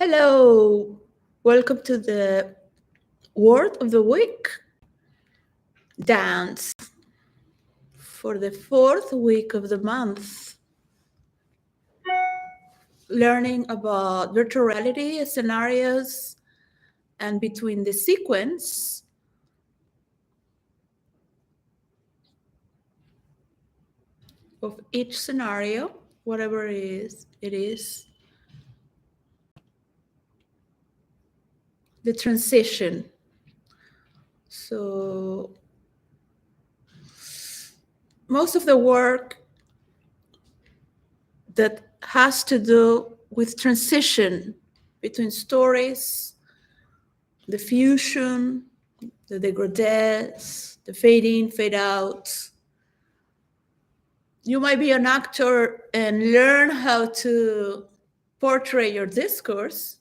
Hello, welcome to the word of the week, dance, for the fourth week of the month. Learning about virtual reality scenarios and between the sequence of each scenario, whatever it is, the transition. So most of the work that has to do with transition between stories, the fusion, the degradés, the fade in, fade out. You might be an actor and learn how to portray your discourse,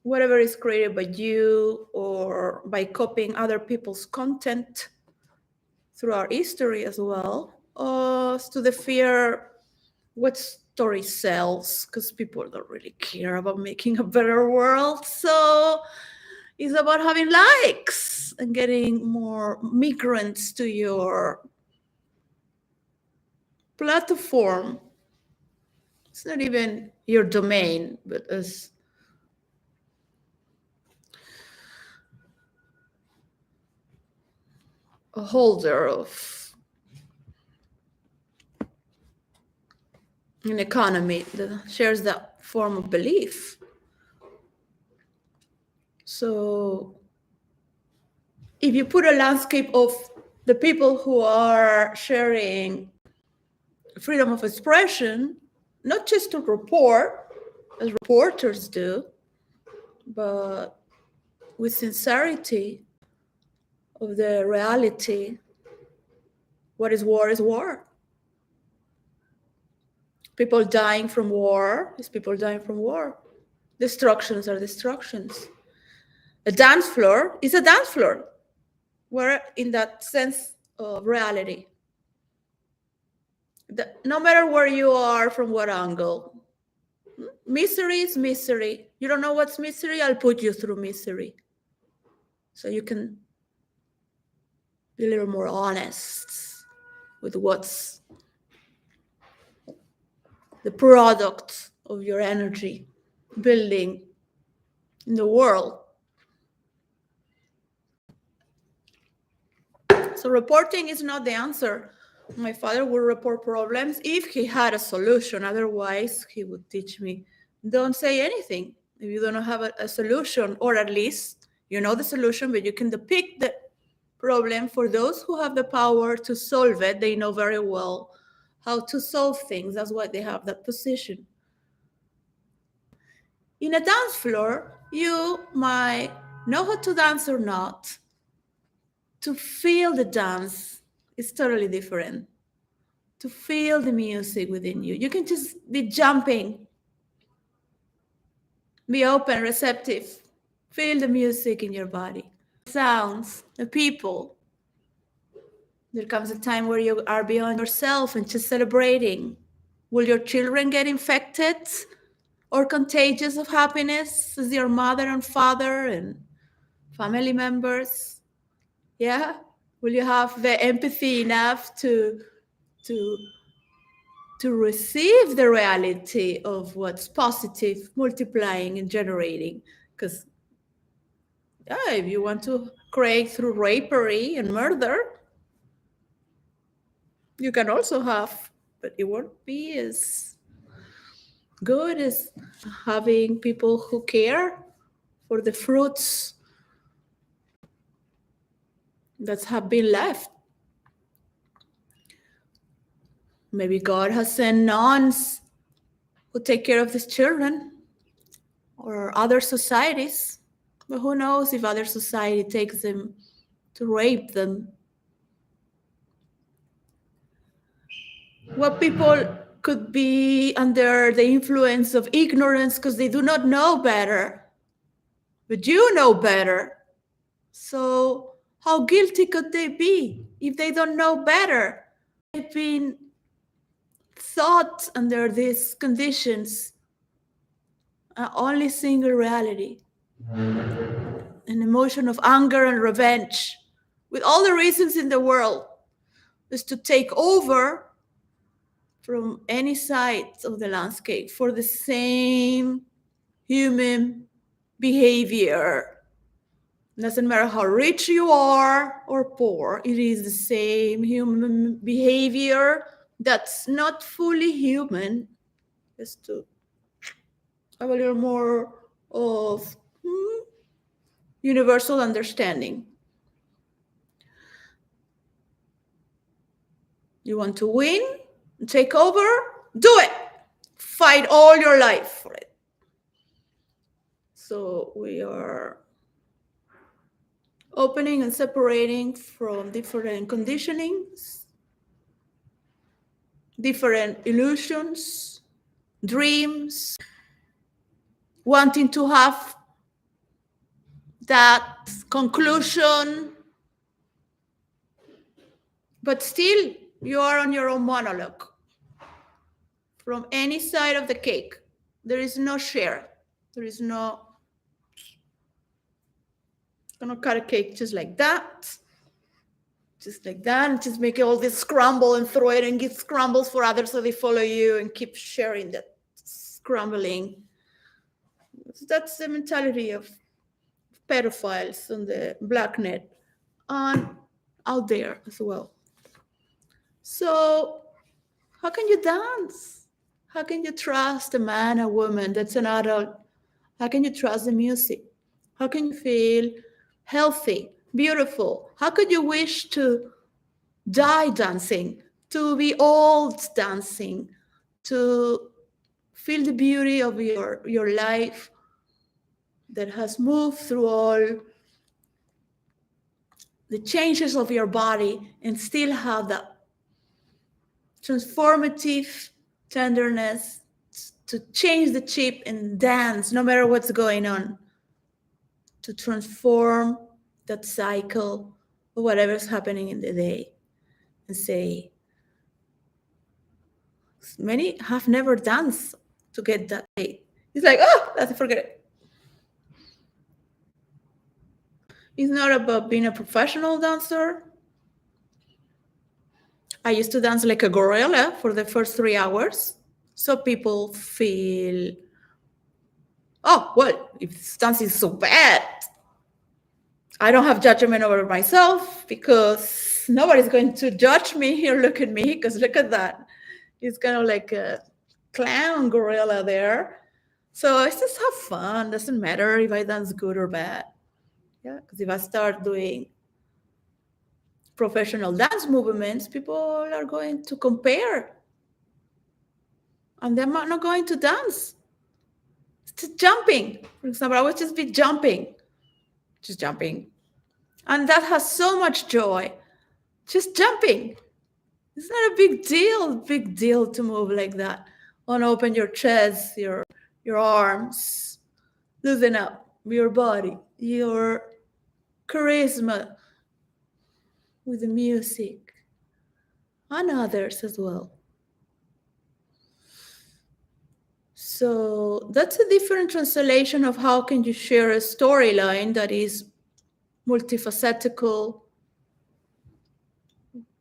whatever is created by you or by copying other people's content through our history as well, to the fear what story sells, because people don't really care about making a better world. So it's about having likes and getting more migrants to your platform. It's not even your domain, but as a holder of an economy that shares that form of belief. So if you put a landscape of the people who are sharing freedom of expression, not just to report, as reporters do, but with sincerity of the reality, what is war is war. People dying from war is people dying from war. Destructions are destructions. A dance floor is a dance floor. We're in that sense of reality. No matter where you are, from what angle, misery is misery. You don't know what's misery? I'll put you through misery. So you can be a little more honest with what's the product of your energy building in the world. So reporting is not the answer. My father would report problems if he had a solution. Otherwise, he would teach me, don't say anything if you don't have a solution, or at least you know the solution, but you can depict the problem. For those who have the power to solve it, they know very well how to solve things. That's why they have that position. In a dance floor, you might know how to dance or not. To feel the dance is totally different. To feel the music within you. You can just be jumping, be open, receptive, feel the music in your body, sounds, the people. There comes a time where you are beyond yourself and just celebrating. Will your children get infected or contagious of happiness as your mother and father and family members? Yeah? Will you have the empathy enough to receive the reality of what's positive, multiplying and generating? Because if you want to create through rapery and murder, you can also have, but it won't be as good as having people who care for the fruits that have been left. Maybe God has sent nuns who take care of these children, or other societies. But who knows if other society takes them to rape them. What people could be under the influence of ignorance because they do not know better. But you know better. So how guilty could they be if they don't know better? They've been thought under these conditions only single reality, an emotion of anger and revenge, with all the reasons in the world, is to take over from any side of the landscape for the same human behavior. Doesn't matter how rich you are or poor, it is the same human behavior that's not fully human, just to have a little more of universal understanding. You want to win, take over, do it. Fight all your life for it. So we are opening and separating from different conditionings, different illusions, dreams, wanting to have that conclusion, but still you are on your own monologue. From any side of the cake, there is no share. There is no, I'm gonna cut a cake just like that, and just make all this scramble and throw it and give scrambles for others so they follow you and keep sharing that scrambling. That's the mentality of pedophiles on the black net and out there as well. So how can you dance? How can you trust a man, a woman that's an adult? How can you trust the music? How can you feel healthy, beautiful? How could you wish to die dancing, to be old dancing, to feel the beauty of your life that has moved through all the changes of your body and still have that transformative tenderness to change the chip and dance no matter what's going on, to transform that cycle of whatever's happening in the day. And say, many have never danced to get that state. It's like, oh, let's forget it. It's not about being a professional dancer. I used to dance like a gorilla for the first 3 hours. So people feel, oh, well, if this dance is so bad, I don't have judgment over myself because nobody's going to judge me or look at me because look at that. It's kind of like a clown gorilla there. So I just have fun. Doesn't matter if I dance good or bad. Yeah, because if I start doing professional dance movements, people are going to compare. And they're not going to dance. It's just jumping. For example, I would just be jumping. Just jumping. And that has so much joy. Just jumping. It's not a big deal to move like that. Open your chest, your arms. Loosen up your body, your charisma with the music, and others as well. So that's a different translation of how can you share a storyline that is multifacetical,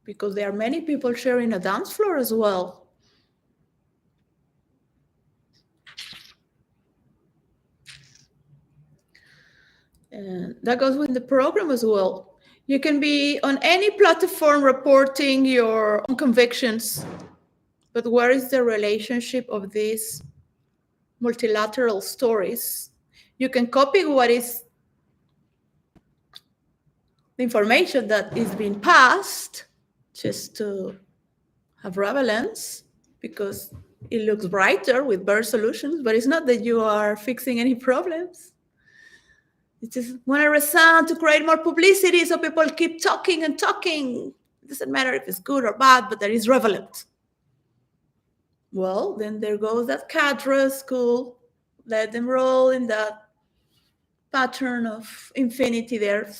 because there are many people sharing a dance floor as well. And that goes with the program as well. You can be on any platform reporting your own convictions, but where is the relationship of these multilateral stories? You can copy what is the information that is being passed just to have relevance because it looks brighter with better solutions, but it's not that you are fixing any problems. You just want to resound to create more publicity so people keep talking and talking. It doesn't matter if it's good or bad, but that is relevant. Well, then there goes that cadre school. Let them roll in that pattern of infinity there.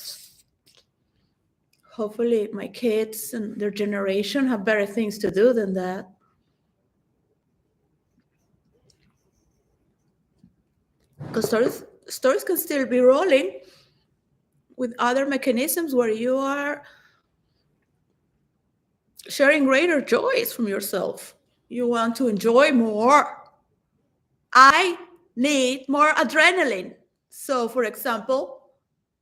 Hopefully my kids and their generation have better things to do than that. Because stories can still be rolling with other mechanisms where you are sharing greater joys from yourself. You want to enjoy more. I need more adrenaline. So, for example,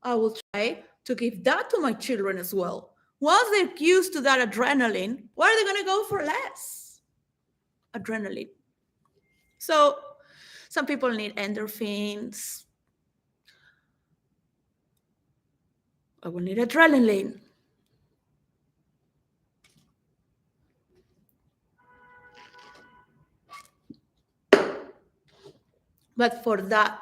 I will try to give that to my children as well. Once they're used to that adrenaline, why are they going to go for less adrenaline? So, some people need endorphins. I will need adrenaline. But for that,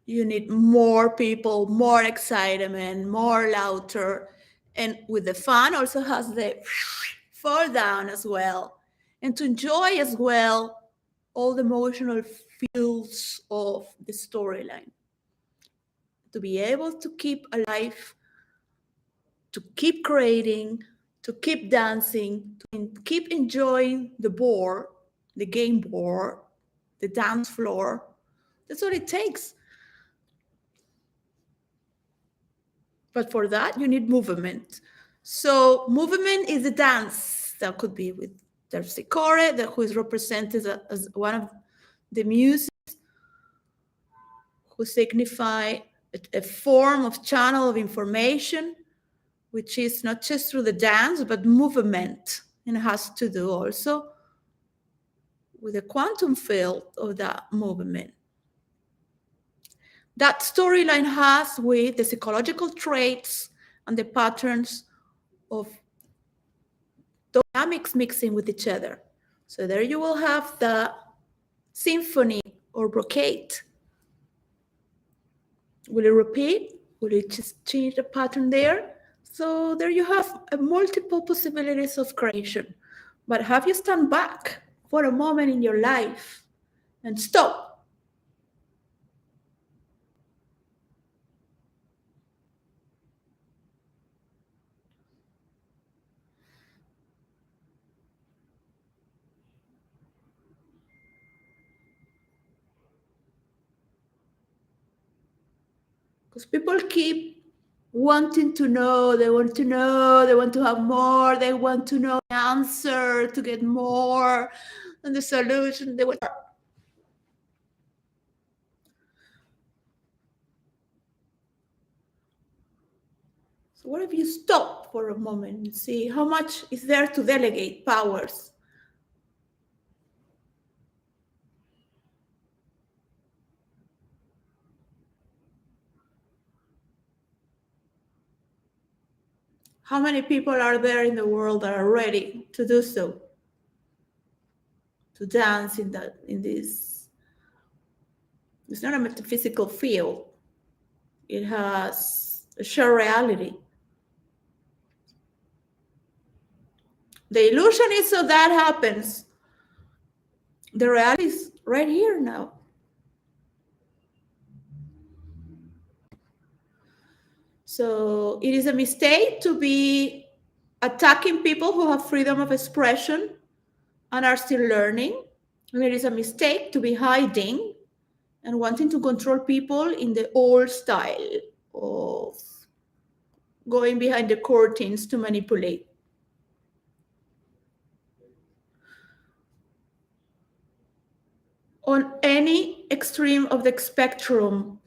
you need more people, more excitement, more louder. And with the fun also has the fall down as well. And to enjoy as well all the emotional feels of the storyline. To be able to keep alive, to keep creating, to keep dancing, to keep enjoying the board, the game board, the dance floor. That's what it takes. But for that, you need movement. So movement is a dance that could be with 𝙬𝙬𝙬𝙚, who is represented as one of the muses who signify a form of channel of information, which is not just through the dance, but movement. And it has to do also with the quantum field of that movement. That storyline has with the psychological traits and the patterns of dynamics mixing with each other. So there you will have the symphony or brocade. Will it repeat? Will it just change the pattern there? So there you have multiple possibilities of creation. But have you stand back for a moment in your life and stop? Because people keep wanting to know, they want to know, they want to have more, they want to know the answer to get more and the solution. They want. So what if you stop for a moment and see how much is there to delegate powers? How many people are there in the world that are ready to do so? To dance in this. It's not a metaphysical field. It has a shared reality. The illusion is so that happens. The reality is right here now. So it is a mistake to be attacking people who have freedom of expression and are still learning. And it is a mistake to be hiding and wanting to control people in the old style of going behind the curtains to manipulate. On any extreme of the spectrum.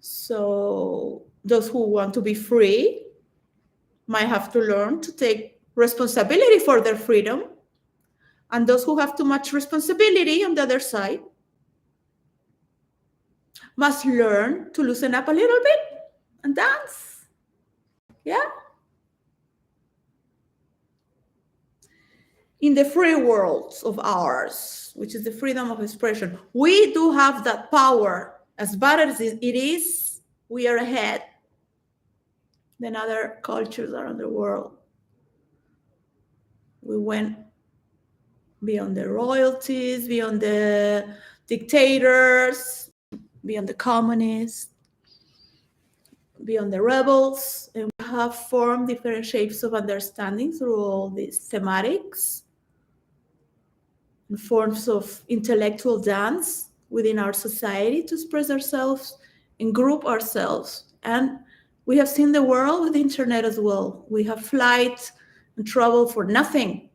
So those who want to be free might have to learn to take responsibility for their freedom. And those who have too much responsibility on the other side must learn to loosen up a little bit and dance. Yeah? In the free world of ours, which is the freedom of expression, we do have that power. As bad as it is, we are ahead than other cultures around the world. We went beyond the royalties, beyond the dictators, beyond the communists, beyond the rebels, and we have formed different shapes of understanding through all these thematics. and forms of intellectual dance within our society to express ourselves and group ourselves. And we have seen the world with the internet as well. We have flight and travel for nothing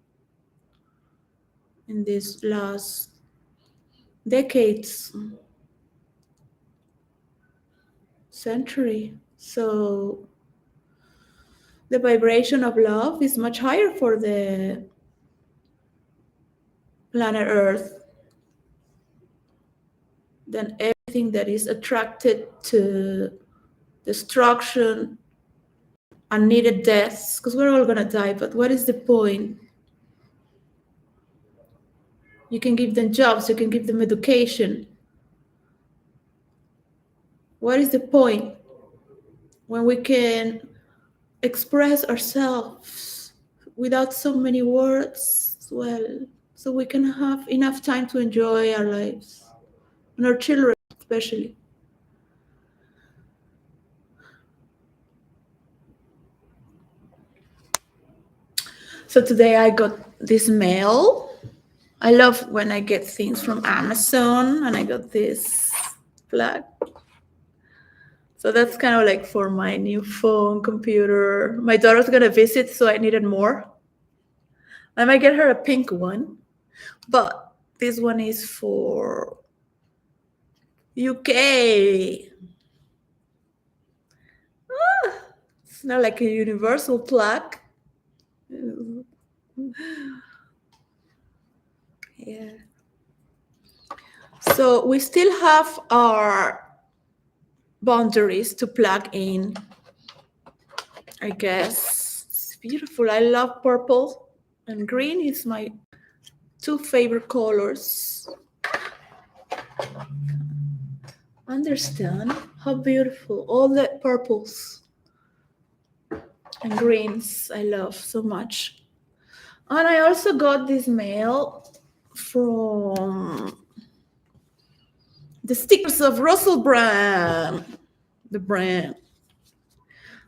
in these last decades, century. So the vibration of love is much higher for the planet Earth than everything that is attracted to destruction, unneeded deaths, because we're all going to die. But what is the point? You can give them jobs, you can give them education. What is the point when we can express ourselves without so many words as well, so we can have enough time to enjoy our lives and our children especially? So today I got this mail. I love when I get things from Amazon, and I got this plug. So that's kind of like for my new phone, computer. My daughter's gonna visit, so I needed more. I might get her a pink one, but this one is for UK. It's not like a universal plug. Yeah. So we still have our boundaries to plug in, I guess. It's beautiful. I love purple, and green is my two favorite colors. Understand how beautiful all the purples and greens I love so much. And I also got this mail from the stickers of Russell Brand, the brand.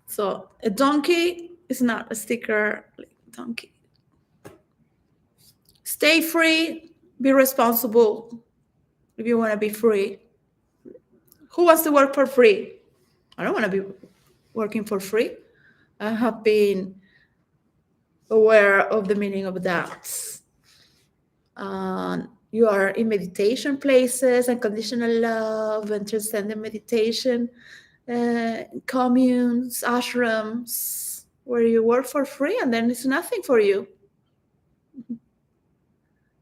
So a donkey is not a sticker, like donkey. Stay free, be responsible if you want to be free. Who wants to work for free? I don't want to be working for free. I have been aware of the meaning of that. You are in meditation places, unconditional love and transcendent meditation, communes, ashrams, where you work for free and then it's nothing for you.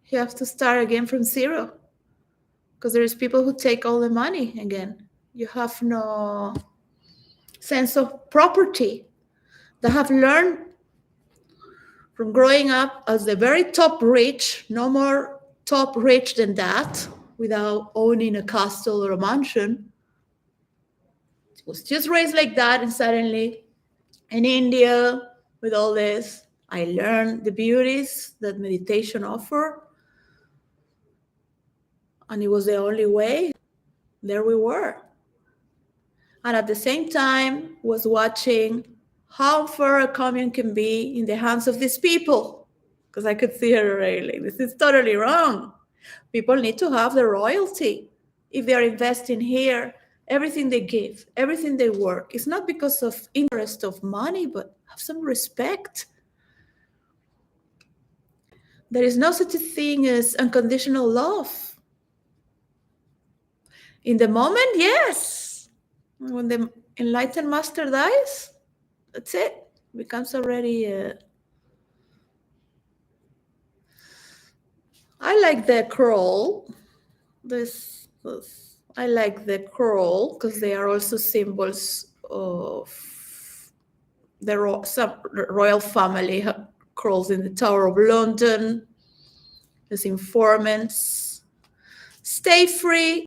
You have to start again from zero, because there's people who take all the money again. You have no sense of property. They have learned from growing up as the very top rich, no more top rich than that, without owning a castle or a mansion. It was just raised like that, and suddenly in India, with all this, I learned the beauties that meditation offer, and it was the only way. There we were. And at the same time, was watching how far a commune can be in the hands of these people, because I could see her already, like, this is totally wrong. People need to have the royalty. If they're investing here, everything they give, everything they work, it's not because of interest of money, but have some respect. There is no such a thing as unconditional love. In the moment, yes. When the enlightened master dies, that's it. Becomes already I like the crawl. I like the crawl because they are also symbols of the royal family crawls in the Tower of London as informants. Stay free,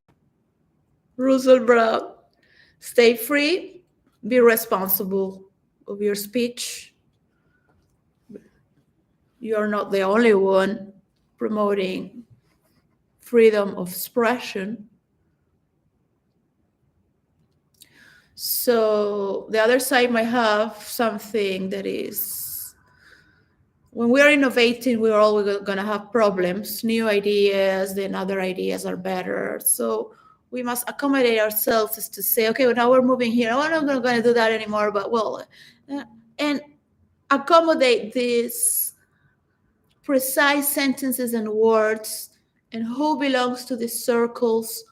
Russell Brand. Stay free, be responsible of your speech. You are not the only one promoting freedom of expression. So the other side might have something that is when we are innovating, we're always going to have problems, new ideas, then other ideas are better. So we must accommodate ourselves as to say, okay, well, now we're moving here. I'm not going to do that anymore, but well, and accommodate these precise sentences and words and who belongs to these circles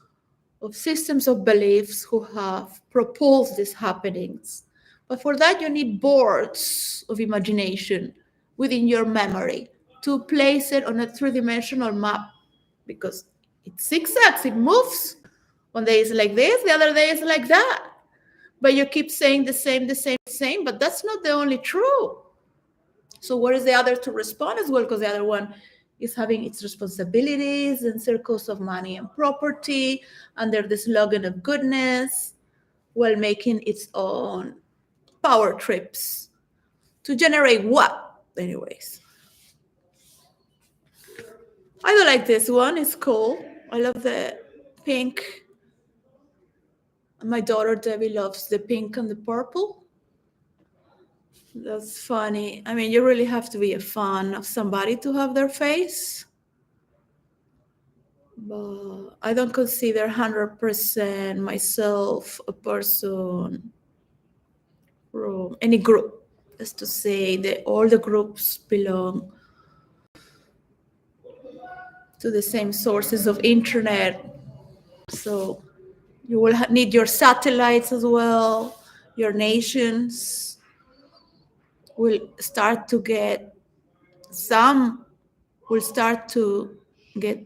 of systems of beliefs who have proposed these happenings. But for that, you need boards of imagination within your memory to place it on a three-dimensional map, because it zigzags, it moves. One day it's like this, the other day it's like that. But you keep saying the same, but that's not the only true. So what is the other to respond as well? Because the other one is having its responsibilities and circles of money and property under the slogan of goodness, while making its own power trips to generate what? Anyways, I do like this one. It's cool. I love the pink. My daughter Debbie loves the pink and the purple. That's funny. I mean, you really have to be a fan of somebody to have their face. But I don't consider 100% myself a person from any group. Just to say that all the groups belong to the same sources of internet. So you will need your satellites as well. Your nations will start to get, some will start to get,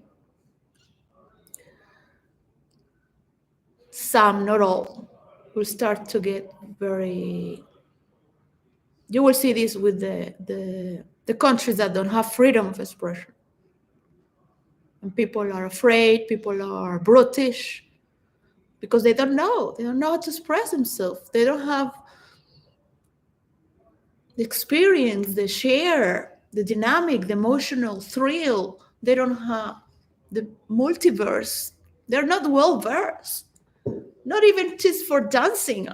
some, not all, will start to get very, you will see this with the countries that don't have freedom of expression. And people are afraid, people are brutish, because they don't know how to express themselves. They don't have the experience, the share, the dynamic, the emotional thrill. They don't have the multiverse. They're not well versed. Not even just for dancing.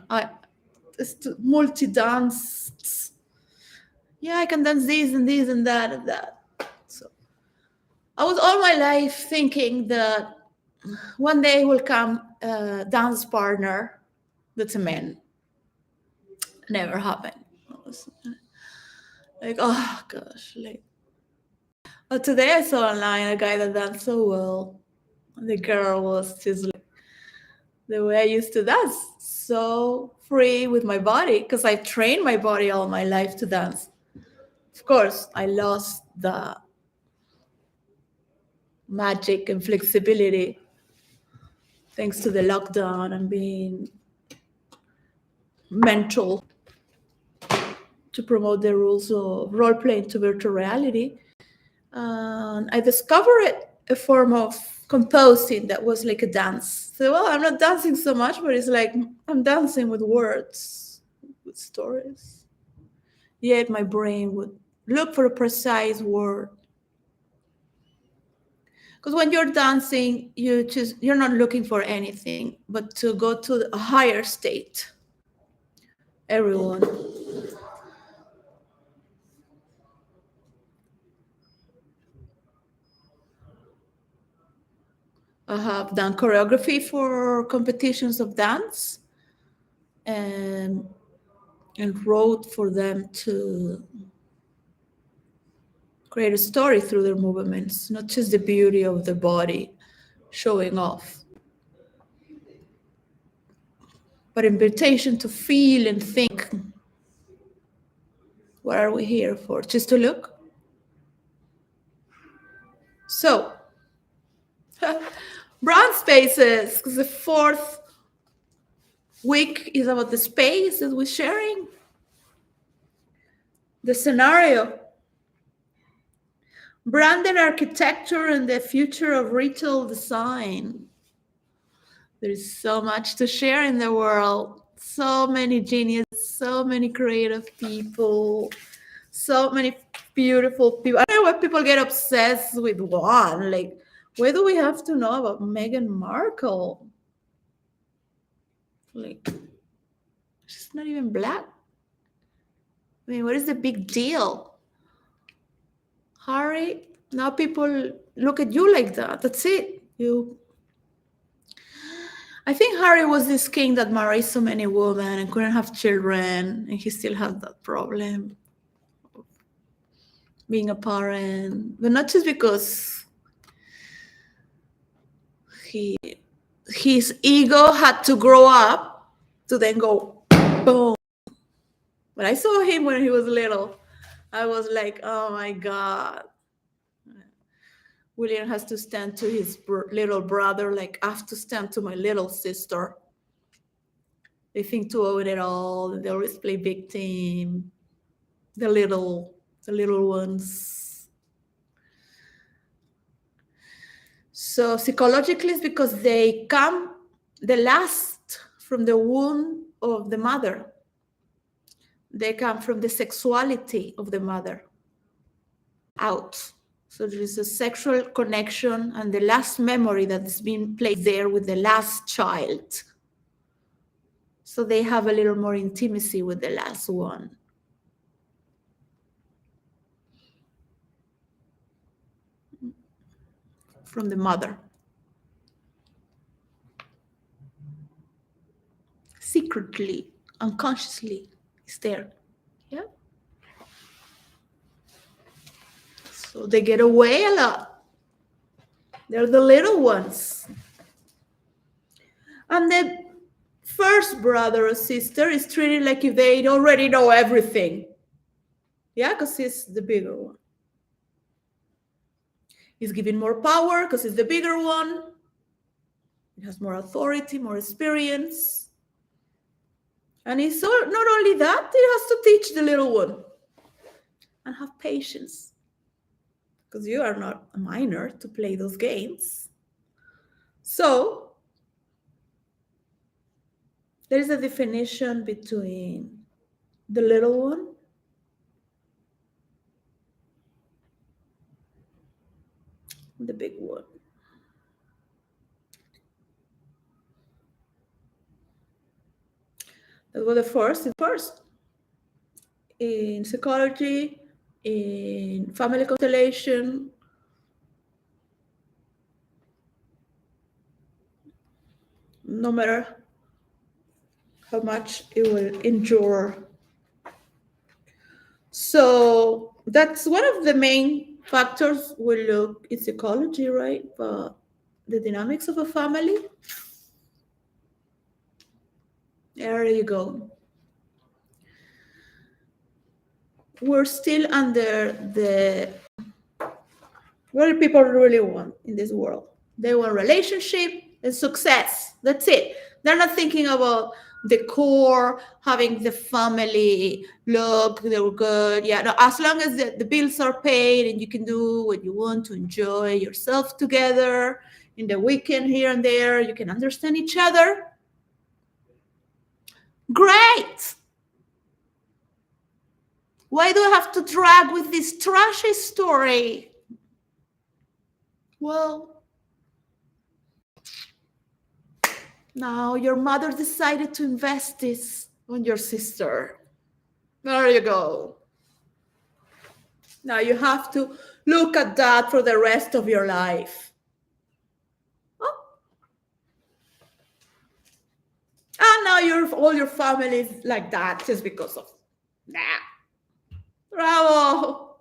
Just multi-dance. Yeah, I can dance this and this and that and that. So I was all my life thinking that one day will come a dance partner that's a man. Never happened. Like, oh gosh, like. But today I saw online a guy that danced so well. The girl was just like the way I used to dance, so free with my body, because I trained my body all my life to dance. Of course, I lost the magic and flexibility thanks to the lockdown and being mental to promote the rules of role playing to virtual reality. I discovered a form of composing that was like a dance. So, well, I'm not dancing so much, but it's like I'm dancing with words, with stories. Yet my brain would look for a precise word. Because when you're dancing, you're not looking for anything but to go to a higher state. Everyone. I have done choreography for competitions of dance and wrote for them to create a story through their movements, not just the beauty of the body showing off, but invitation to feel and think. What are we here for? Just to look? So, brand spaces, because the fourth week is about the space that we're sharing. The scenario, brand and architecture and the future of retail design. There's so much to share in the world. So many geniuses, so many creative people, so many beautiful people. I don't know why people get obsessed with one. Like, why do we have to know about Meghan Markle? Like, she's not even black. I mean, what is the big deal? marry, now people look at you like that. That's it. I think Harry was this king that married so many women and couldn't have children, and he still has that problem of being a parent, but not just because his ego had to grow up to then go boom. When I saw him when he was little, I was like, oh my God. William has to stand to his little brother like I have to stand to my little sister. They think to own it all. They always play victim. The little ones. So psychologically, it's because they come the last from the womb of the mother. They come from the sexuality of the mother out. So there is a sexual connection and the last memory that's been placed there with the last child. So they have a little more intimacy with the last one. From the mother. Secretly, unconsciously, it's there. Yeah. So they get away a lot. They're the little ones. And the first brother or sister is treated like if they already know everything. Yeah, because he's the bigger one. He's given more power because he's the bigger one. He has more authority, more experience. And he's not only that, he has to teach the little one and have patience. Because you are not a minor to play those games. So there is a definition between the little one and the big one. That's what the first is first. In psychology, in family constellation, no matter how much it will endure. So that's one of the main factors we look in psychology, right? But the dynamics of a family. There you go. We're still under what do people really want in this world? They want relationship and success. That's it. They're not thinking about the core, having the family, look, they were good. Yeah, no, as long as the bills are paid and you can do what you want to enjoy yourself together in the weekend here and there, you can understand each other. Great. Why do I have to drag with this trashy story? Well, now your mother decided to invest this on your sister. There you go. Now you have to look at that for the rest of your life. Oh. And now all your family is like that just because of that. Bravo.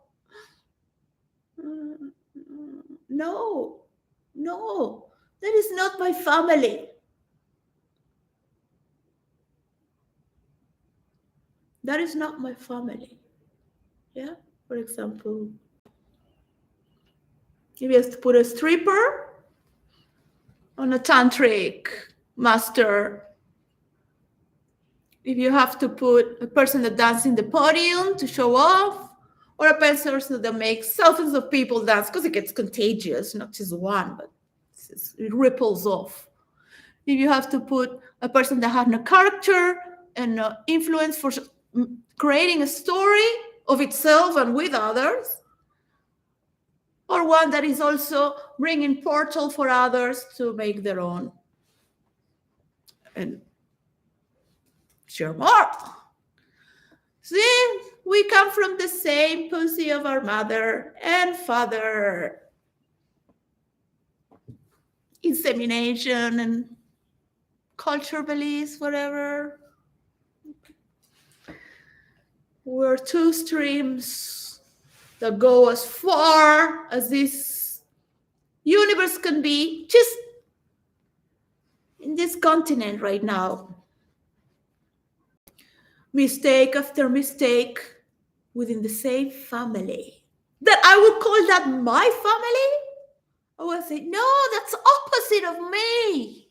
No, that is not my family. That is not my family. Yeah, for example, if you have to put a stripper on a tantric master, if you have to put a person that dances in the podium to show off, or a person that makes thousands of people dance because it gets contagious, not just one, but it ripples off. If you have to put a person that has no character and no influence for creating a story of itself and with others, or one that is also bringing portal for others to make their own and share more. See, we come from the same pussy of our mother and father. Insemination and culture beliefs, whatever. We're two streams that go as far as this universe can be, just in this continent right now. Mistake after mistake within the same family. That I would call that my family? I would say, no, that's opposite of me.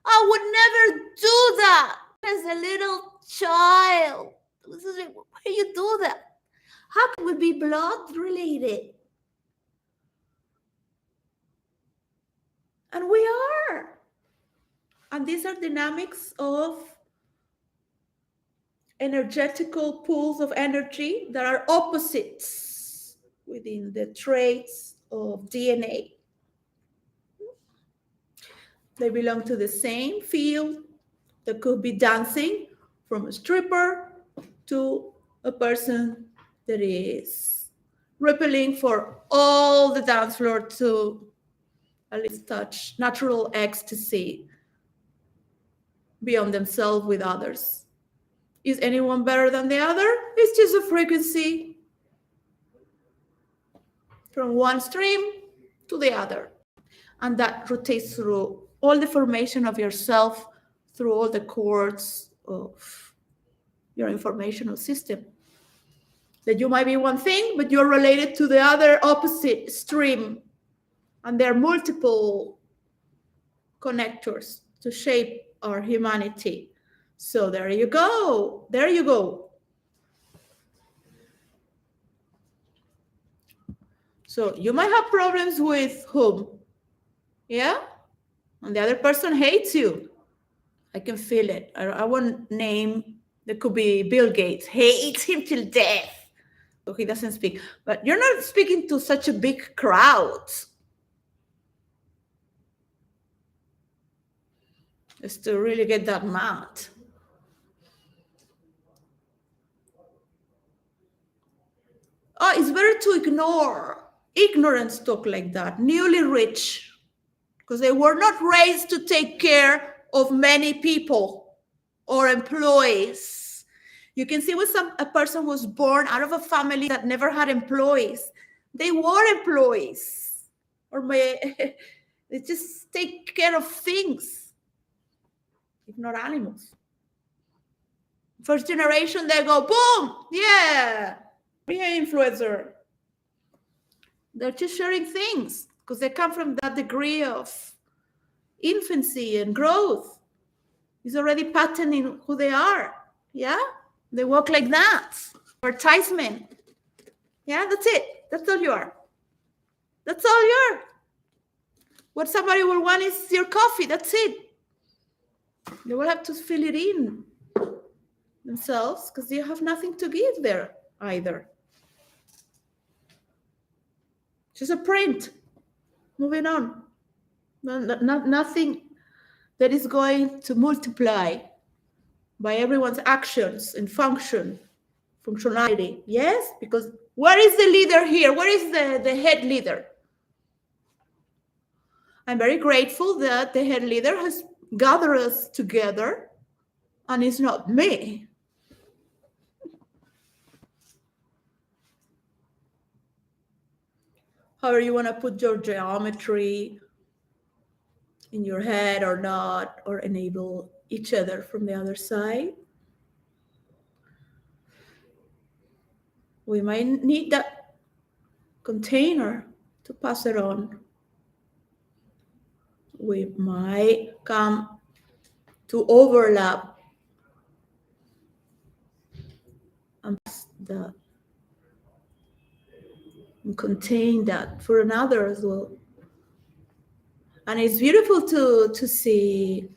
I would never do that as a little child. Why do you do that? How can we be blood related? And we are. And these are dynamics of energetical pools of energy that are opposites within the traits of DNA. They belong to the same field that could be dancing from a stripper to a person that is rippling for all the dance floor to at least touch natural ecstasy beyond themselves with others. Is anyone better than the other? It's just a frequency from one stream to the other. And that rotates through all the formation of yourself, through all the chords of your informational system. That you might be one thing, but you're related to the other opposite stream. And there are multiple connectors to shape our humanity. So there you go. There you go. So you might have problems with whom? Yeah? And the other person hates you. I can feel it. I won't name. There could be Bill Gates. Hates him till death. So he doesn't speak. But you're not speaking to such a big crowd. Just to really get that mad. Oh, it's better to ignore ignorance talk like that. Newly rich. Because they were not raised to take care of many people or employees. You can see with a person who was born out of a family that never had employees. They were employees. Or they just take care of things, if not animals. First generation, they go, boom, yeah, be an influencer. They're just sharing things because they come from that degree of infancy and growth. It's already patterning who they are. Yeah, they walk like that. Advertisement. Yeah, that's it. That's all you are. That's all you are. What somebody will want is your coffee. That's it. They will have to fill it in themselves because they have nothing to give there either. Just a print. Moving on. Nothing that is going to multiply by everyone's actions and functionality. Yes? Because where is the leader here? Where is the head leader? I'm very grateful that the head leader has gathered us together, and it's not me. However you want to put your geometry in your head or not, or enable each other from the other side. We might need that container to pass it on. We might come to overlap and contain that for another as well. And it's beautiful to see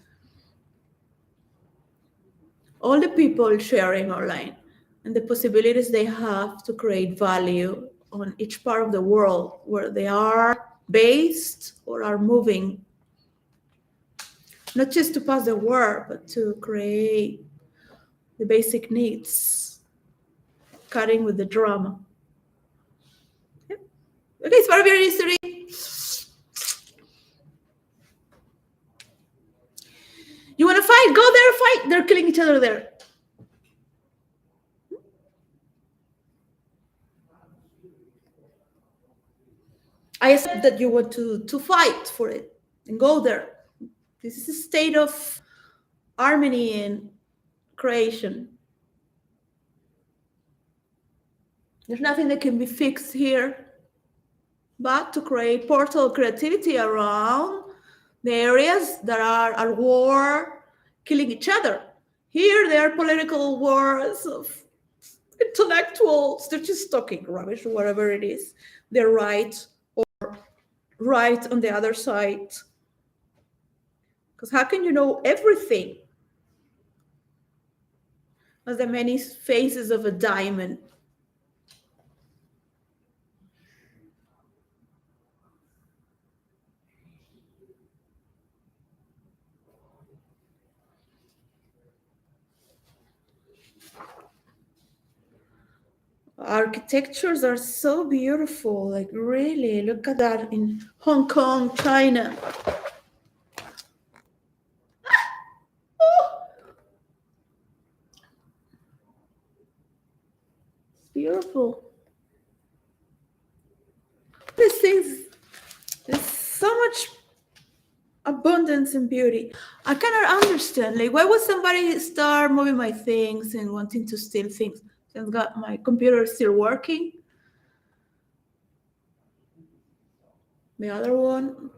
all the people sharing online and the possibilities they have to create value on each part of the world where they are based or are moving. Not just to pass the word, but to create the basic needs, cutting with the drama. Yeah. Okay, it's very, very easy. You want to fight? Go there, fight. They're killing each other there. I accept that you want to fight for it and go there. This is a state of harmony and creation. There's nothing that can be fixed here but to create portal creativity around the areas that are at war, killing each other. Here, there are political wars of intellectuals. They're just talking rubbish, or whatever it is. They're right or right on the other side. Because how can you know everything? As the many faces of a diamond. Architectures are so beautiful, like really, look at that in Hong Kong, China. It's beautiful. These things, there's so much abundance and beauty. I cannot understand, like, why would somebody start moving my things and wanting to steal things? I've got my computer still working. The other one.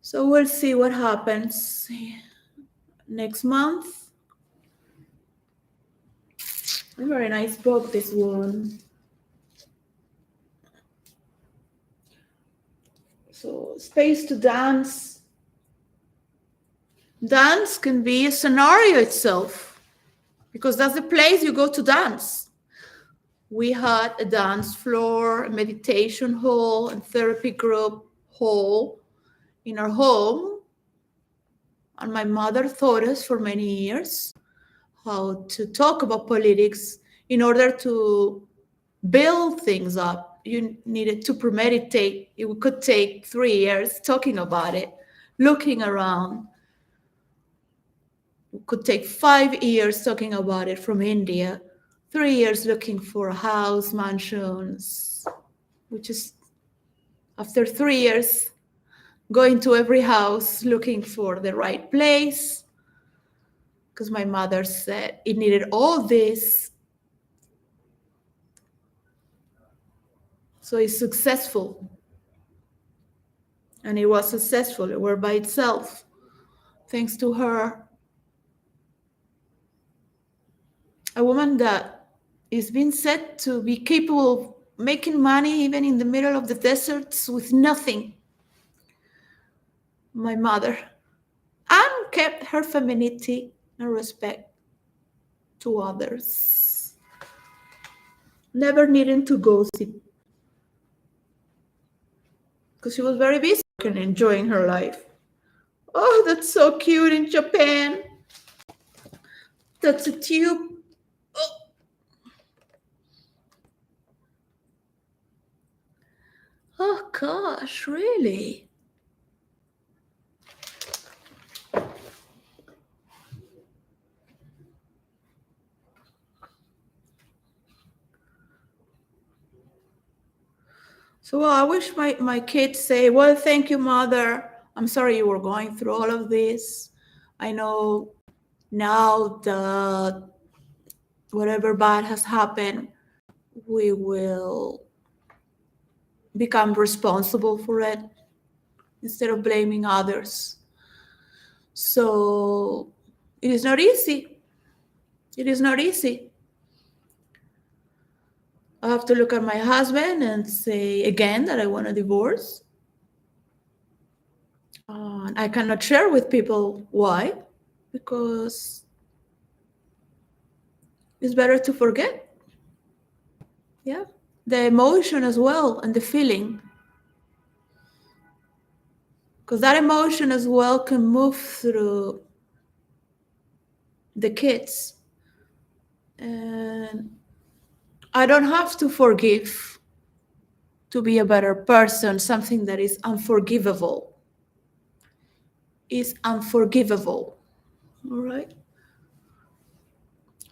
So we'll see what happens next month. A very nice book, this one. So space to dance. Dance can be a scenario itself, because that's the place you go to dance. We had a dance floor, a meditation hall, and therapy group hall in our home. And my mother taught us for many years how to talk about politics in order to build things up. You needed to premeditate. It could take 3 years talking about it, looking around. It could take 5 years talking about it from India, 3 years looking for a house, mansions, which is after 3 years, going to every house looking for the right place. Because my mother said it needed all this. So it's successful. And it was successful. It worked by itself, thanks to her. A woman that is being said to be capable of making money even in the middle of the deserts with nothing. My mother. And kept her femininity and respect to others. Never needing to gossip. Because she was very busy and enjoying her life. Oh, that's so cute in Japan. That's a tube. Oh gosh, really? So I wish my kids say, well, thank you, Mother. I'm sorry you were going through all of this. I know now that whatever bad has happened, we will become responsible for it instead of blaming others. So it is not easy. It is not easy. I have to look at my husband and say again that I want a divorce. I cannot share with people why, because it's better to forget. Yeah, the emotion as well and the feeling. Because that emotion as well can move through the kids. And I don't have to forgive to be a better person. Something that is unforgivable is unforgivable. All right?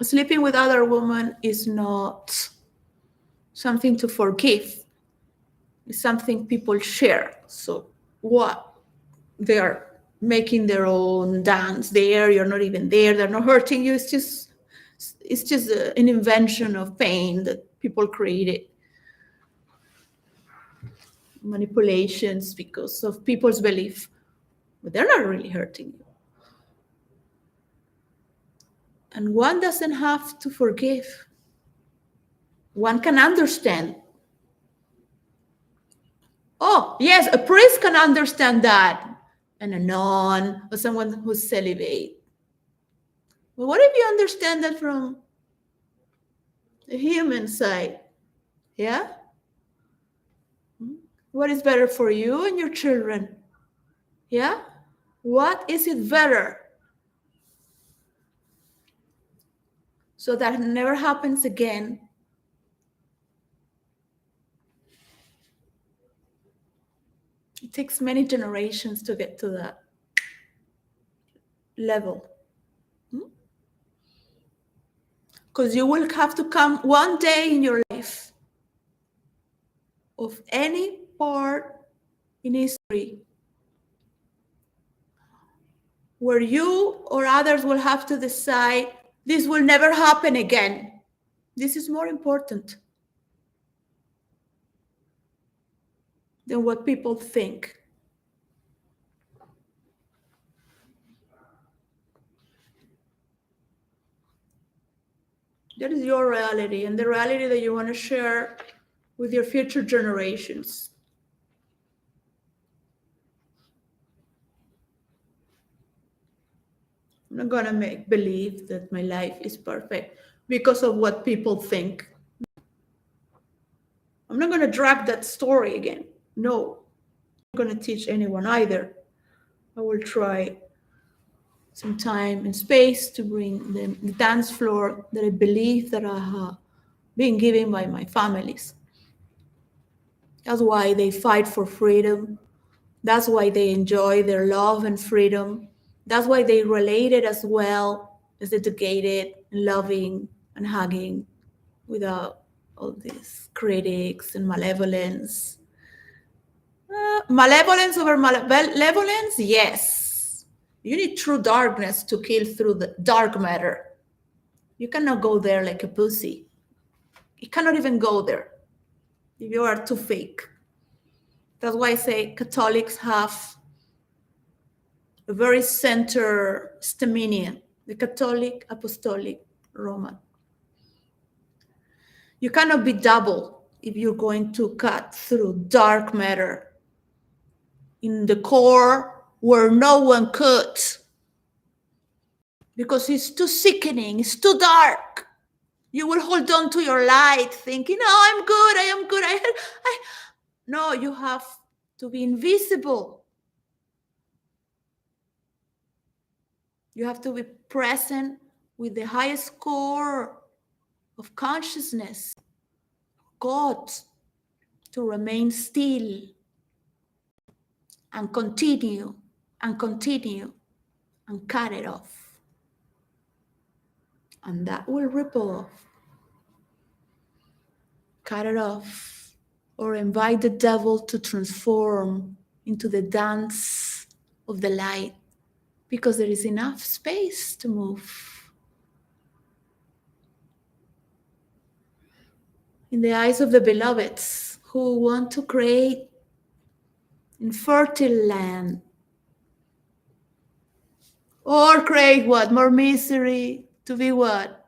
Sleeping with other women is not something to forgive. It's something people share. So what? They are making their own dance there. You're not even there. They're not hurting you. It's just an invention of pain that people created. Manipulations because of people's belief, but they're not really hurting you. And one doesn't have to forgive. One can understand. Oh, yes, a priest can understand that, and a nun or someone who's celibate. But what if you understand that from the human side? Yeah? What is better for you and your children? Yeah? What is it better? So that never happens again. It takes many generations to get to that level. Because you will have to come one day in your life of any part in history where you or others will have to decide this will never happen again. This is more important than what people think. That is your reality and the reality that you want to share with your future generations. I'm not going to make believe that my life is perfect because of what people think. I'm not going to drag that story again. No, I'm not going to teach anyone either. I will try some time and space to bring the dance floor that I believe that I have been given by my families. That's why they fight for freedom. That's why they enjoy their love and freedom. That's why they related as well as educated, loving, and hugging without all these critics and malevolence. Malevolence over malevolence? Yes. You need true darkness to kill through the dark matter. You cannot go there like a pussy. You cannot even go there if you are too fake. That's why I say Catholics have a very center stamina, the Catholic, Apostolic, Roman. You cannot be double if you're going to cut through dark matter in the core where no one could, because it's too sickening, it's too dark. You will hold on to your light thinking, oh, I'm good, I am good. No, you have to be invisible. You have to be present with the highest core of consciousness, God, to remain still and continue and continue and cut it off. And that will ripple off. Cut it off, or invite the devil to transform into the dance of the light, because there is enough space to move. In the eyes of the beloveds who want to create infertile land, or create what? More misery, to be what?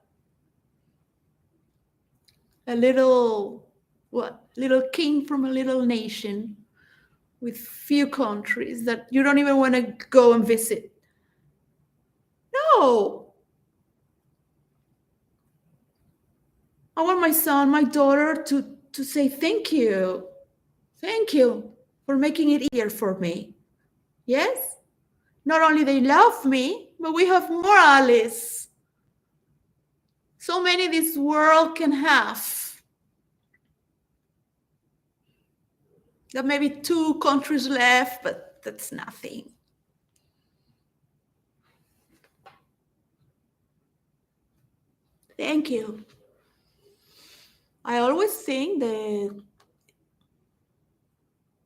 A little, what? Little king from a little nation with few countries that you don't even want to go and visit. No. I want my son, my daughter to say thank you. Thank you for making it easier for me. Yes? Not only they love me, but we have more allies. So many this world can have. There may be 2 countries left, but that's nothing. Thank you. I always think that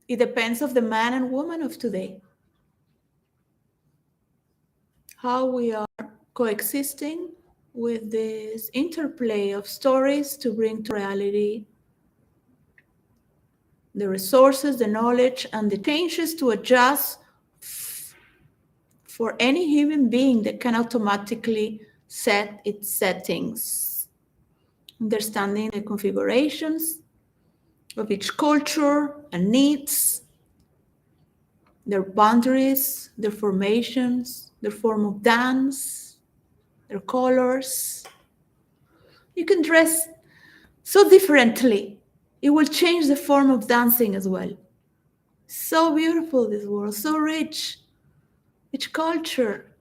it depends of the man and woman of today. How we are coexisting with this interplay of stories to bring to reality the resources, the knowledge, and the changes to adjust for any human being that can automatically set its settings. Understanding the configurations of each culture and needs, their boundaries, their formations, their form of dance, their colors. You can dress so differently. It will change the form of dancing as well. So beautiful, this world, so rich. Each culture,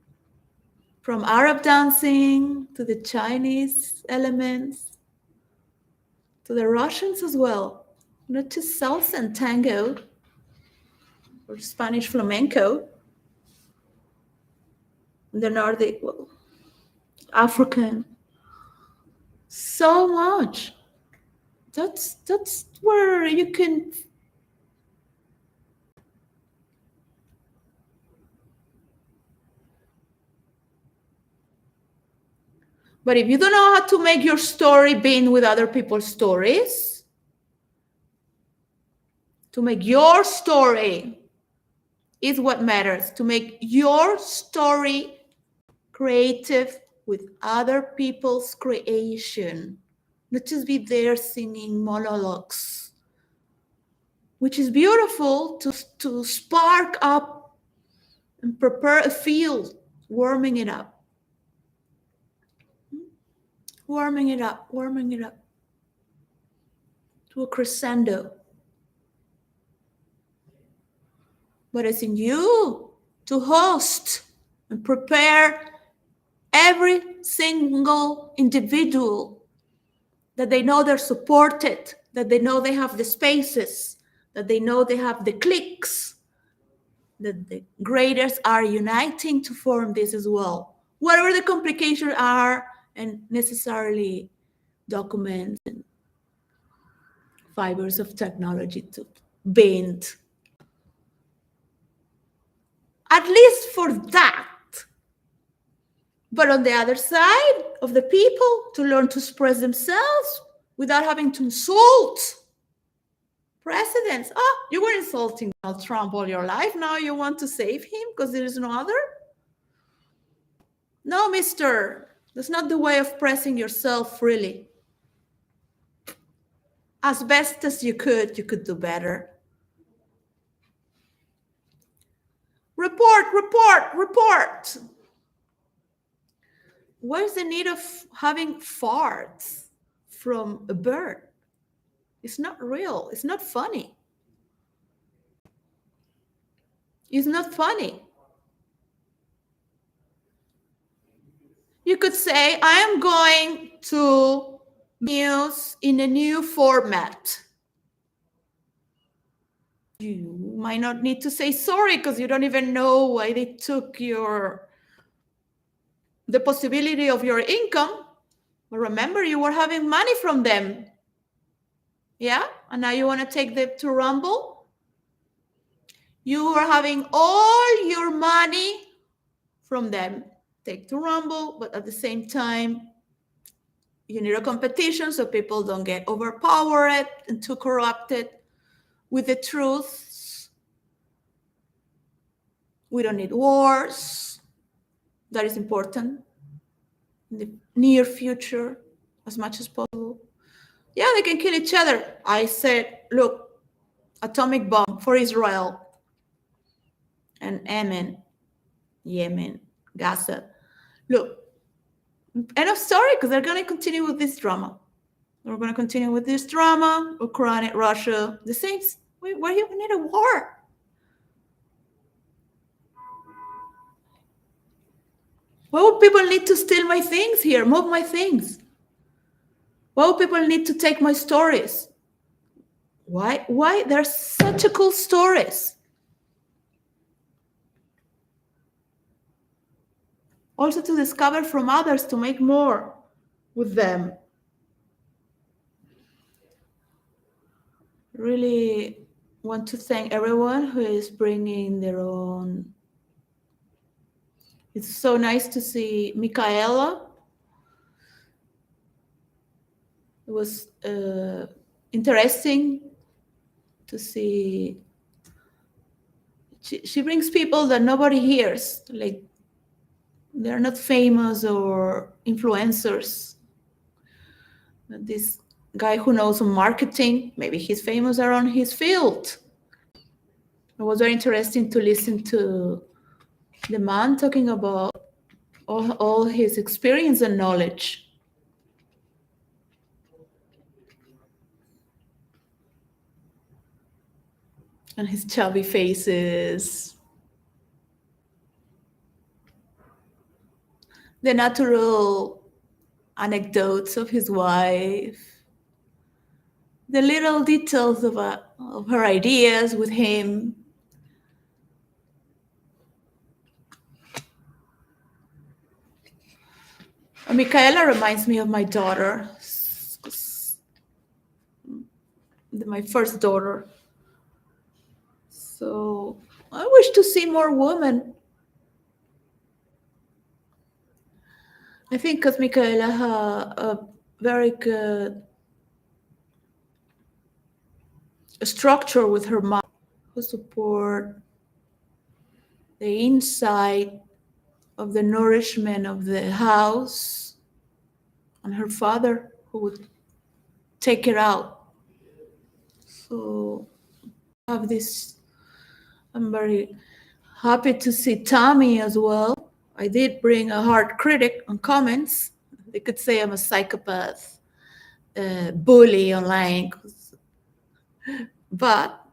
from Arab dancing to the Chinese elements, to the Russians as well. Not just salsa and tango, or Spanish flamenco, the Nordic, well, African. So much. That's where you can. But if you don't know how to make your story being with other people's stories, to make your story is what matters. To make your story creative with other people's creation, not just be there singing monologues, which is beautiful to spark up and prepare a field, warming it up, warming it up, warming it up to a crescendo. But it's in you to host and prepare every single individual, that they know they're supported, that they know they have the spaces, that they know they have the cliques, that the graders are uniting to form this as well. Whatever the complications are, and necessarily documents and fibers of technology to bend. At least for that. But on the other side of the people, to learn to express themselves without having to insult presidents. Oh, you were insulting Donald Trump all your life. Now you want to save him because there is no other? No, mister. That's not the way of pressing yourself freely. As best as you could do better. Report, report, report. Where's the need of having farts from a bird? It's not real. It's not funny. It's not funny. You could say, I am going to news in a new format. You might not need to say sorry because you don't even know why they took the possibility of your income. But remember, you were having money from them. Yeah? And now you want to take them to Rumble? You are having all your money from them. Take to Rumble, but at the same time, you need a competition so people don't get overpowered and too corrupted with the truth. We don't need wars. That is important in the near future as much as possible. Yeah, they can kill each other. I said, look, atomic bomb for Israel and Yemen, Gaza. Look, end of story, because they're going to continue with this drama. We're going to continue with this drama. Ukraine, Russia, the same. Why do you need a war? Why would people need to steal my things here, move my things? Why do people need to take my stories? Why? They're such a cool stories. Also to discover from others, to make more with them. Really want to thank everyone who is bringing their own. It's so nice to see Michaela. It was interesting to see. She brings people that nobody hears, like they're not famous or influencers. This guy who knows marketing, maybe he's famous around his field. It was very interesting to listen to the man talking about all his experience and knowledge. And his chubby faces. The natural anecdotes of his wife. The little details of her ideas with him. Michaela reminds me of my daughter, my first daughter. So I wish to see more women. I think because Michaela has a very good structure with her mom, who support the inside of the nourishment of the house, and her father who would take it out. So I have this. I'm very happy to see Tommy as well. I did bring a hard critic on comments. They could say I'm a psychopath, bully online, but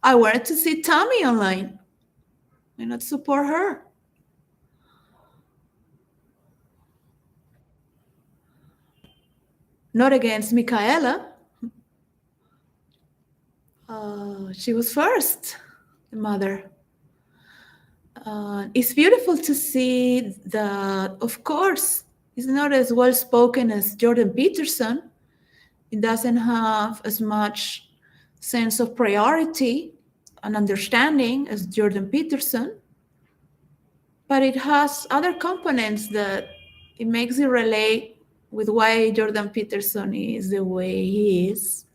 I wanted to see Tommy online and not support her. Not against Michaela. She was first, the mother. It's beautiful to see that, of course, he's not as well spoken as Jordan Peterson. He doesn't have as much sense of priority and understanding as Jordan Peterson, but it has other components that it makes it relate with why Jordan Peterson is the way he is,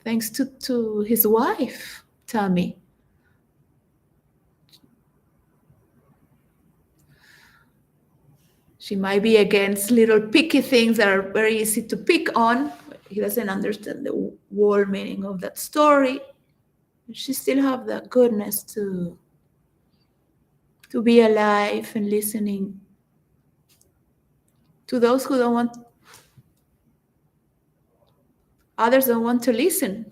thanks to his wife, Tammy. She might be against little picky things that are very easy to pick on. He doesn't understand the whole meaning of that story. She still have the goodness to be alive and listening to those who don't want, others don't want to listen.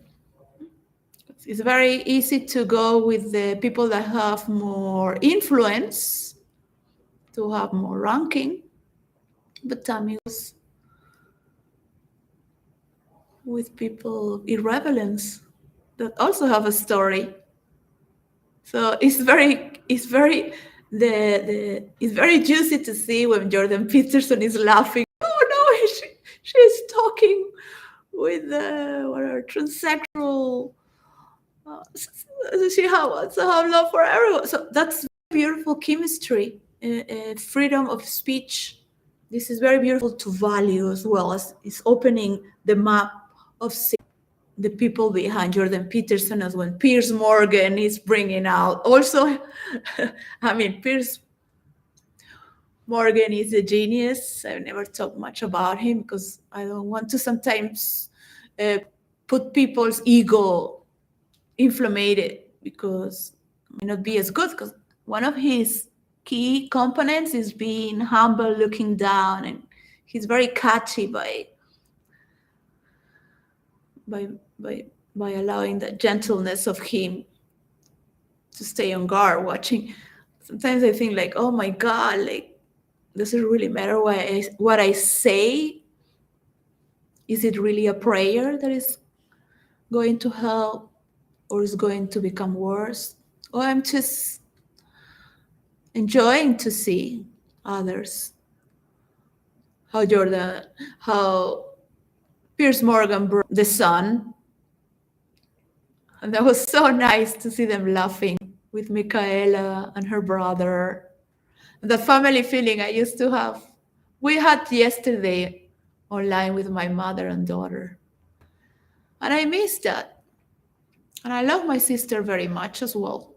It's very easy to go with the people that have more influence, to have more ranking. But Tammy was with people of irrelevance that also have a story. So it's very juicy to see when Jordan Peterson is laughing. Oh no, she's talking with transsexual. She wants to have love for everyone. So that's beautiful chemistry, freedom of speech. This is very beautiful to value, as well as it's opening the map of the people behind Jordan Peterson, as when Piers Morgan is bringing out. Also, I mean, Piers Morgan is a genius. I've never talked much about him because I don't want to sometimes put people's ego inflamed, because it may not be as good, because one of his key components is being humble, looking down, and he's very catchy by allowing the gentleness of him to stay on guard watching. Sometimes I think like, oh my God, like does it really matter what I say? Is it really a prayer that is going to help, or is going to become worse? Or I'm just enjoying to see others, how Piers Morgan brought the sun, and that was so nice to see them laughing with Michaela and her brother. The family feeling I used to have. We had yesterday online with my mother and daughter, and I miss that. And I love my sister very much as well.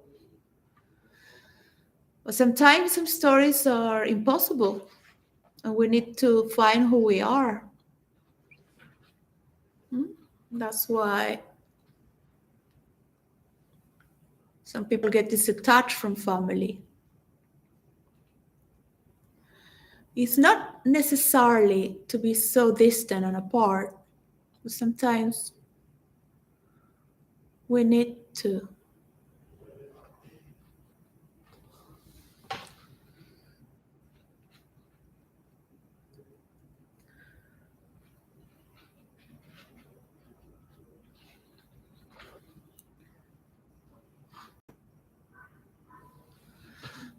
But sometimes some stories are impossible, and we need to find who we are. That's why some people get disattached from family. It's not necessarily to be so distant and apart, but sometimes we need to.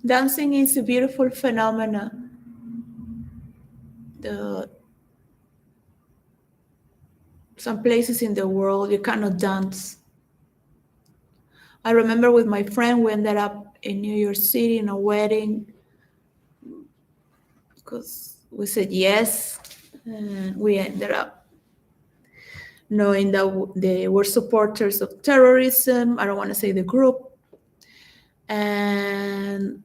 Dancing is a beautiful phenomenon. Some places in the world you cannot dance. I remember with my friend, we ended up in New York City in a wedding because we said yes, and we ended up knowing that they were supporters of terrorism. I don't want to say the group. And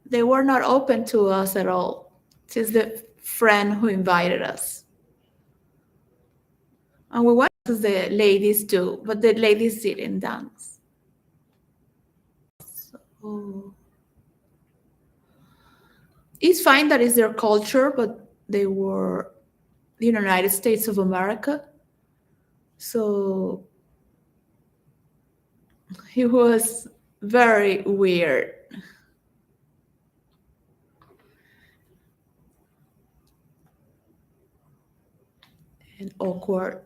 they were not open to us at all. Just the friend who invited us. And we went to the ladies too, but the ladies didn't dance. So it's fine that is their culture, but they were the United States of America. So it was very weird. And awkward.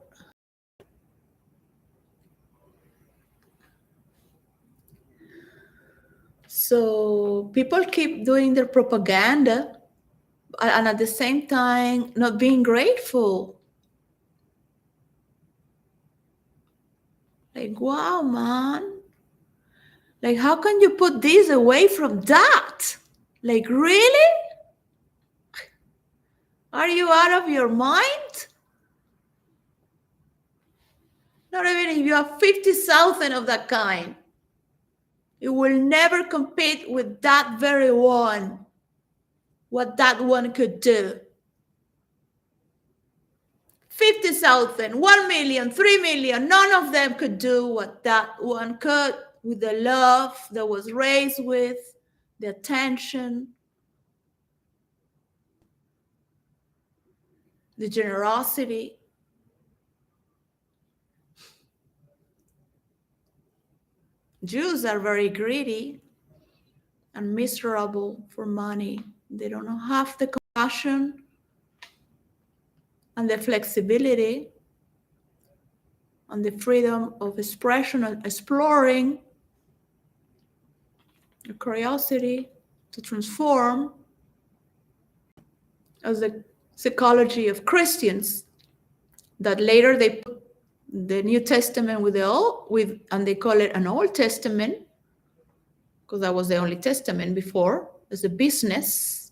So people keep doing their propaganda and at the same time not being grateful. Like, wow, man. Like, how can you put this away from that? Like, really? Are you out of your mind? Not even if you have 50,000 of that kind. You will never compete with that very one. What that one could do. 50,000, 1 million, 3 million, none of them could do what that one could with the love that was raised with, the attention, the generosity. Jews are very greedy and miserable for money. They don't have the compassion and the flexibility and the freedom of expression and exploring, the curiosity to transform, as the psychology of Christians, that later they put the New Testament and they call it an Old Testament, because that was the only testament before, as a business.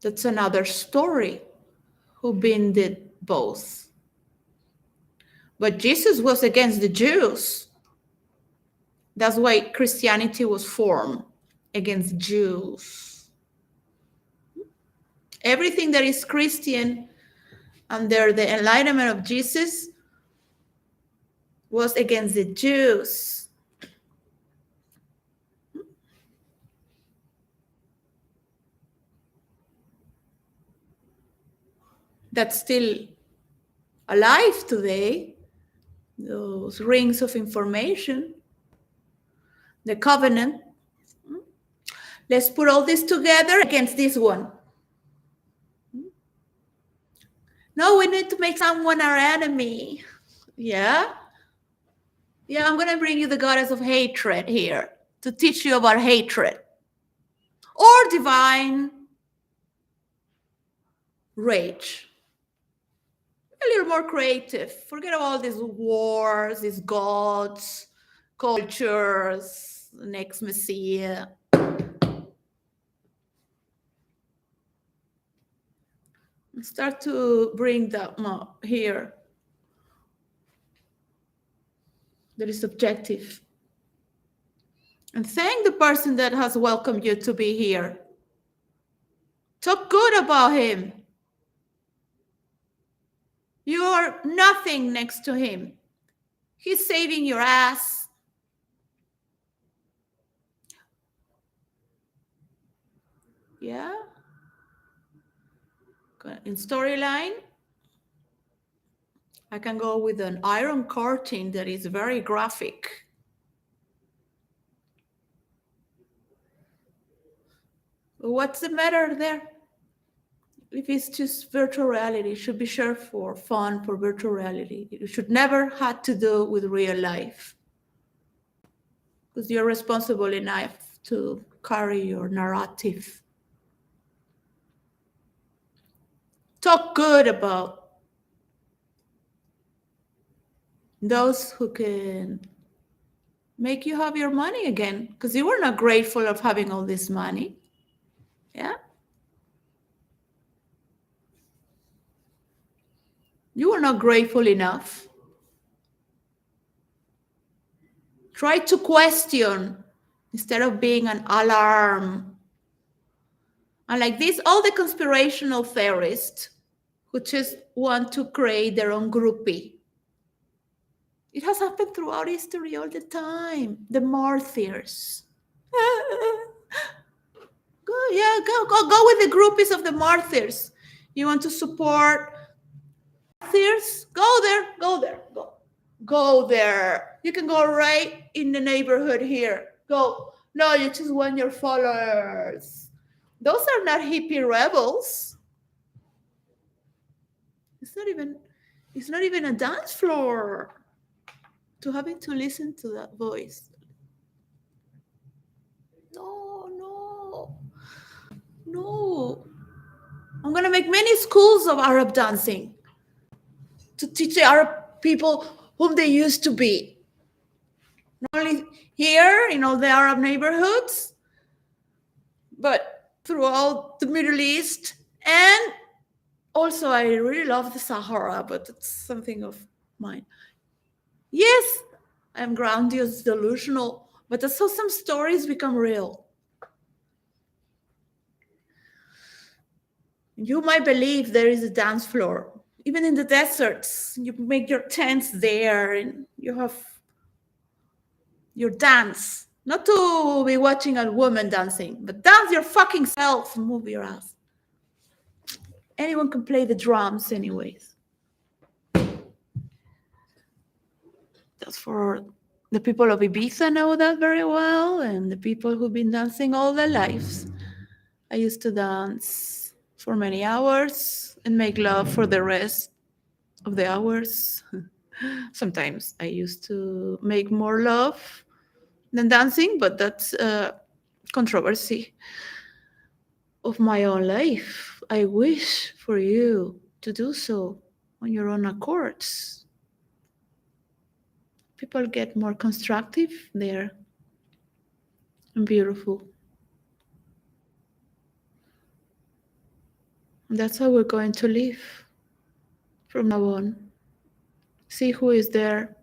That's another story. Who been did both. But Jesus was against the Jews. That's why Christianity was formed, against Jews. Everything that is Christian under the enlightenment of Jesus was against the Jews. That's still alive today, those rings of information. the covenant. Let's put all this together against this one. No, we need to make someone our enemy. Yeah? Yeah, I'm going to bring you the goddess of hatred here to teach you about hatred. Or divine rage. A little more creative. Forget about all these wars, these gods, cultures, the next messiah. Start to bring that up here. That is objective. And thank the person that has welcomed you to be here. Talk good about him. You are nothing next to him. He's saving your ass. Yeah? In storyline, I can go with an iron curtain that is very graphic. What's the matter there? If it's just virtual reality, it should be shared for fun, for virtual reality. It should never have to do with real life. Because you're responsible enough to carry your narrative. Talk good about those who can make you have your money again, because you were not grateful of having all this money. Yeah? You were not grateful enough. Try to question instead of being an alarm. And like this, all the conspirational theorists who just want to create their own groupie. It has happened throughout history all the time. The martyrs. Go with the groupies of the martyrs. You want to support martyrs? Go there. You can go right in the neighborhood here. Go. No, you just want your followers. Those are not hippie rebels. It's not even a dance floor to having to listen to that voice. No. I'm going to make many schools of Arab dancing to teach the Arab people whom they used to be. Not only here in all the Arab neighborhoods, but throughout the Middle East. And also, I really love the Sahara, but it's something of mine. Yes, I'm grandiose, delusional, but that's how some stories become real. You might believe there is a dance floor. Even in the deserts, you make your tents there and you have your dance. Not to be watching a woman dancing, but dance your fucking self and move your ass. Anyone can play the drums anyways. That's for the people of Ibiza know that very well, and the people who've been dancing all their lives. I used to dance for many hours and make love for the rest of the hours. Sometimes I used to make more love than dancing, but that's a controversy of my own life. I wish for you to do so on your own accords. People get more constructive there and beautiful. That's how we're going to live from now on. See who is there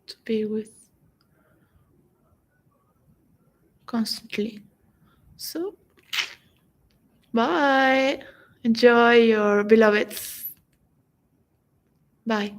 to be with constantly. So, bye. Enjoy your beloveds. Bye.